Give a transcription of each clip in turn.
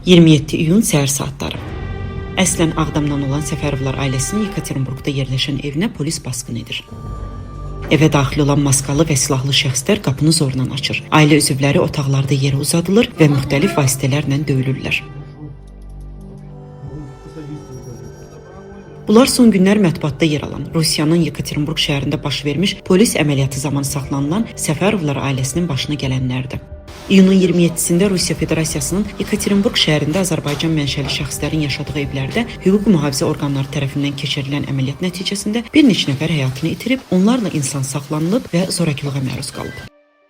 27 iyun səhər saatları. Əslən Ağdamdan olan Səfərovlar ailəsinin Yekaterinburqda yerləşən evinə polis basqın edir. Evə daxil olan maskalı və silahlı şəxslər qapını zorla açır. Ailə üzvləri otaqlarda yerə uzadılır və müxtəlif vasitələrlə döyülürlər. Bunlar son günlər mətbuatda yer alan Rusiyanın Yekaterinburq şəhərində baş vermiş polis əməliyyatı zamanı saxlanılan Səfərovlar ailəsinin başına gələnlərdir. İyunun 27-sində Rusiya Federasiyasının Yekaterinburq şəhərində Azərbaycan mənşəli şəxslərin yaşadığı evlərdə hüquq mühafizə orqanları tərəfindən keçirilən əməliyyat nəticəsində bir neçə nəfər həyatını itirib, onlarla insan saxlanılıb və zorakılığa məruz qalıb.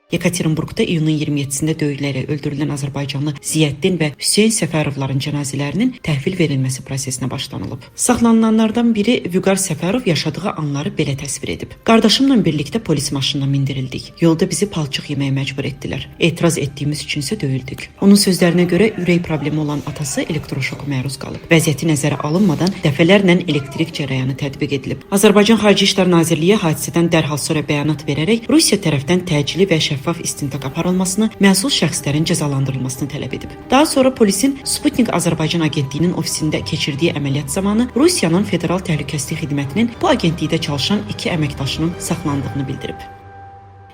Yekaterinburqda iyunun 27-sində döyülərək öldürülən Azərbaycanlı Ziyəddin və Hüseyn Səfərovların cənazələrinin təhvil verilməsi prosesinə başlanılıb. Saxlanılanlardan biri Vüqar Səfərov yaşadığı anları belə təsvir edib. Qardaşımla birlikdə polis maşınına mindirildik. Yolda bizi palçıq yeməyə məcbur etdilər. Etiraz etdiyimiz üçünsə döyüldük. Onun sözlərinə görə ürək problemi olan atası elektroşoka məruz qalıb. Vəziyyəti nəzərə alınmadan dəfələrlə elektrik cərəyanı tətbiq edilib. Azərbaycan Xarici İşlər Nazirliyi hadisədən dərhal sonra bəyanat verərək Rusiya tərəfdən təcili və şəffaf istintaq aparılmasını, məsul şəxslərin cəzalandırılmasını tələb edib. Daha sonra polisin Sputnik Azərbaycan Agentliyinin ofisində keçirdiyi əməliyyat zamanı Rusiyanın Federal Təhlükəsizlik Xidmətinin bu agentlikdə çalışan 2 əməkdaşının saxlandığını bildirib.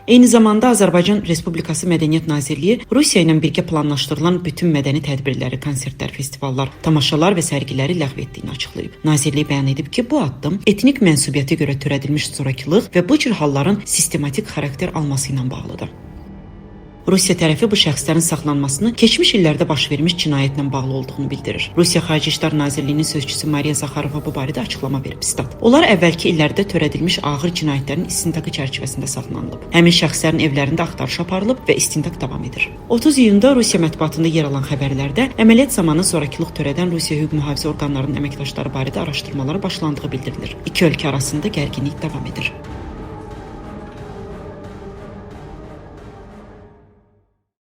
Eyni zamanda Azərbaycan Respublikası Mədəniyyət Nazirliyi Rusiya ilə birgə planlaşdırılan bütün mədəni tədbirləri, konsertlər, festivallar, tamaşalar və sərgiləri ləğv etdiyini açıqlayıb. Nazirlik bəyan edib ki, bu addım etnik mənsubiyyətə görə törədilmiş zorakılıq və bu cür halların sistematik xarakter alması ilə bağlıdır. Rusiya tərəfi bu şəxslərin saxlanmasını keçmiş illərdə baş vermiş cinayətlə bağlı olduğunu bildirir. Rusiya Xarici İşlər Nazirliyinin sözçüsü Mariya Zaxarova bu barədə açıqlama verib. Stat: Onlar əvvəlki illərdə törədilmiş ağır cinayətlərin istintaqı çərçivəsində saxlanılıb. Həmin şəxslərin evlərində axtarış aparılıb və istintaq davam edir. 30 iyunda Rusiya mətbuatında yer alan xəbərlərdə əməliyyat zamanı zorakılıq törədən Rusiya hüquq mühafizə orqanlarının əməkdaşları barədə araşdırmalara başlandığı bildirilir. İki ölkə arasında gərginlik davam edir.